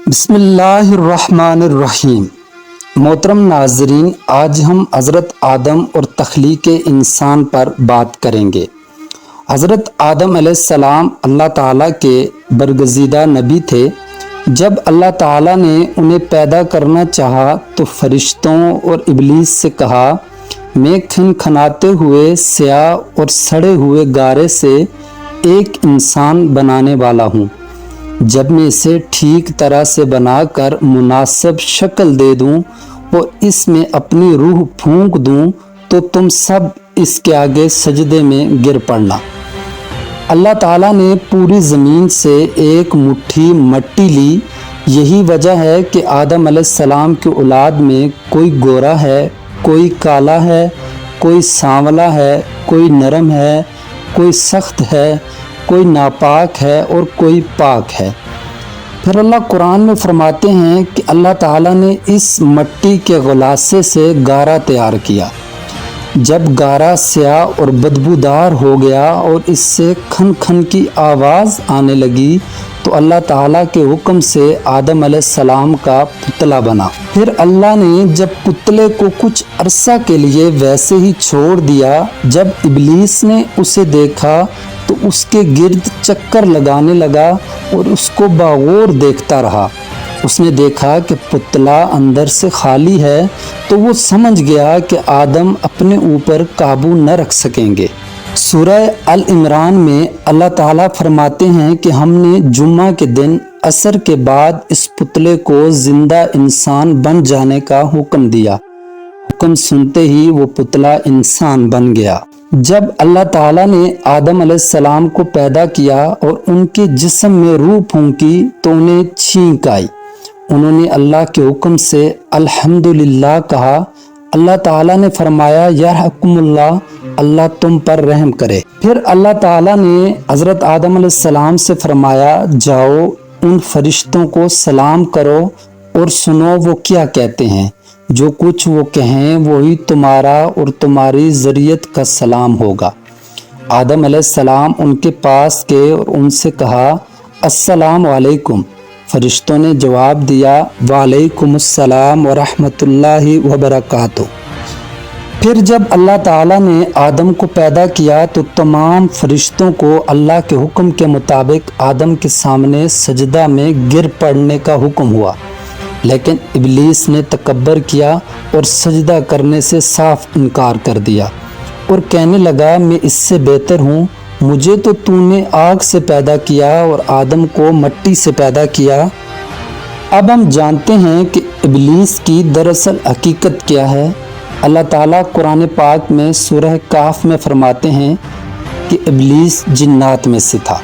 بسم اللہ الرحمن الرحیم۔ محترم ناظرین، آج ہم حضرت آدم اور تخلیق انسان پر بات کریں گے۔ حضرت آدم علیہ السلام اللہ تعالیٰ کے برگزیدہ نبی تھے۔ جب اللہ تعالیٰ نے انہیں پیدا کرنا چاہا تو فرشتوں اور ابلیس سے کہا، میں کھنکھناتے ہوئے سیاہ اور سڑے ہوئے گارے سے ایک انسان بنانے والا ہوں۔ جب میں اسے ٹھیک طرح سے بنا کر مناسب شکل دے دوں اور اس میں اپنی روح پھونک دوں تو تم سب اس کے آگے سجدے میں گر پڑنا۔ اللہ تعالیٰ نے پوری زمین سے ایک مٹھی مٹی لی۔ یہی وجہ ہے کہ آدم علیہ السلام کی اولاد میں کوئی گورا ہے، کوئی کالا ہے، کوئی سانولا ہے، کوئی نرم ہے، کوئی سخت ہے، کوئی ناپاک ہے اور کوئی پاک ہے۔ پھر اللہ قرآن میں فرماتے ہیں کہ اللہ تعالیٰ نے اس مٹی کے غلاسے سے گارا تیار کیا۔ جب گارا سیاہ اور بدبودار ہو گیا اور اس سے کھن کھن کی آواز آنے لگی تو اللہ تعالیٰ کے حکم سے آدم علیہ السلام کا پتلا بنا۔ پھر اللہ نے جب پتلے کو کچھ عرصہ کے لیے ویسے ہی چھوڑ دیا، جب ابلیس نے اسے دیکھا تو اس کے گرد چکر لگانے لگا اور اس کو باغور دیکھتا رہا۔ اس نے دیکھا کہ پتلا اندر سے خالی ہے تو وہ سمجھ گیا کہ آدم اپنے اوپر قابو نہ رکھ سکیں گے۔ سورہ ال عمران میں اللہ تعالیٰ فرماتے ہیں کہ ہم نے جمعہ کے دن عصر کے بعد اس پتلے کو زندہ انسان بن جانے کا حکم دیا۔ حکم سنتے ہی وہ پتلا انسان بن گیا۔ جب اللہ تعالیٰ نے آدم علیہ السلام کو پیدا کیا اور ان کے جسم میں روح پھونکی تو انہیں چھینک آئی۔ انہوں نے اللہ کے حکم سے الحمدللہ کہا۔ اللہ تعالیٰ نے فرمایا، یرحمکم اللہ، اللہ تم پر رحم کرے۔ پھر اللہ تعالیٰ نے حضرت آدم علیہ السلام سے فرمایا، جاؤ ان فرشتوں کو سلام کرو اور سنو وہ کیا کہتے ہیں۔ جو کچھ وہ کہیں وہی تمہارا اور تمہاری ذریت کا سلام ہوگا۔ آدم علیہ السلام ان کے پاس گئے اور ان سے کہا، السلام علیکم۔ فرشتوں نے جواب دیا، وعلیکم السلام ورحمۃ اللہ وبرکاتہ۔ پھر جب اللہ تعالیٰ نے آدم کو پیدا کیا تو تمام فرشتوں کو اللہ کے حکم کے مطابق آدم کے سامنے سجدہ میں گر پڑنے کا حکم ہوا، لیکن ابلیس نے تکبر کیا اور سجدہ کرنے سے صاف انکار کر دیا اور کہنے لگا، میں اس سے بہتر ہوں، مجھے تو نے آگ سے پیدا کیا اور آدم کو مٹی سے پیدا کیا۔ اب ہم جانتے ہیں کہ ابلیس کی دراصل حقیقت کیا ہے۔ اللہ تعالیٰ قرآن پاک میں سورہ کہف میں فرماتے ہیں کہ ابلیس جنات میں سے تھا۔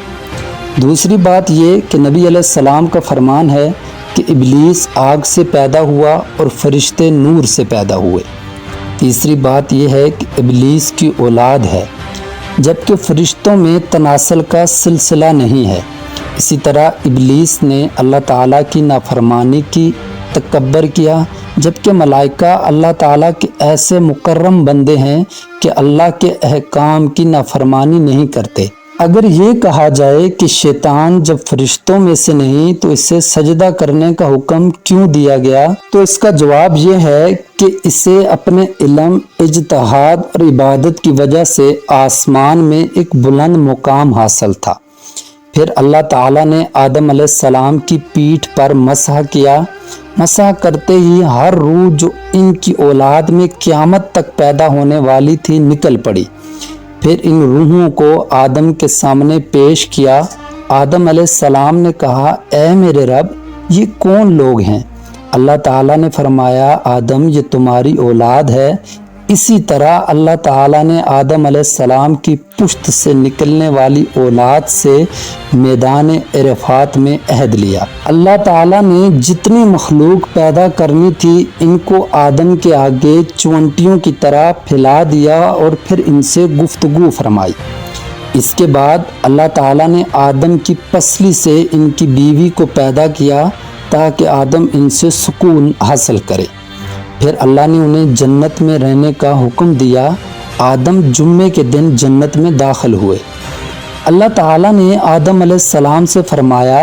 دوسری بات یہ کہ نبی علیہ السلام کا فرمان ہے کہ ابلیس آگ سے پیدا ہوا اور فرشتے نور سے پیدا ہوئے۔ تیسری بات یہ ہے کہ ابلیس کی اولاد ہے، جبکہ فرشتوں میں تناسل کا سلسلہ نہیں ہے۔ اسی طرح ابلیس نے اللہ تعالیٰ کی نافرمانی کی، تکبر کیا، جبکہ ملائکہ اللہ تعالیٰ کے ایسے مکرم بندے ہیں کہ اللہ کے احکام کی نافرمانی نہیں کرتے۔ اگر یہ کہا جائے کہ شیطان جب فرشتوں میں سے نہیں تو اسے سجدہ کرنے کا حکم کیوں دیا گیا، تو اس کا جواب یہ ہے کہ اسے اپنے علم، اجتہاد اور عبادت کی وجہ سے آسمان میں ایک بلند مقام حاصل تھا۔ پھر اللہ تعالیٰ نے آدم علیہ السلام کی پیٹھ پر مسح کیا۔ مسح کرتے ہی ہر روح جو ان کی اولاد میں قیامت تک پیدا ہونے والی تھی نکل پڑی۔ پھر ان روحوں کو آدم کے سامنے پیش کیا۔ آدم علیہ السلام نے کہا، اے میرے رب، یہ کون لوگ ہیں؟ اللہ تعالیٰ نے فرمایا، آدم یہ تمہاری اولاد ہے۔ اسی طرح اللہ تعالیٰ نے آدم علیہ السلام کی پشت سے نکلنے والی اولاد سے میدان عرفات میں عہد لیا۔ اللہ تعالیٰ نے جتنی مخلوق پیدا کرنی تھی ان کو آدم کے آگے چونٹیوں کی طرح پھیلا دیا اور پھر ان سے گفتگو فرمائی۔ اس کے بعد اللہ تعالیٰ نے آدم کی پسلی سے ان کی بیوی کو پیدا کیا تاکہ آدم ان سے سکون حاصل کرے۔ پھر اللہ نے انہیں جنت میں رہنے کا حکم دیا۔ آدم جمعے کے دن جنت میں داخل ہوئے۔ اللہ تعالیٰ نے آدم علیہ السلام سے فرمایا،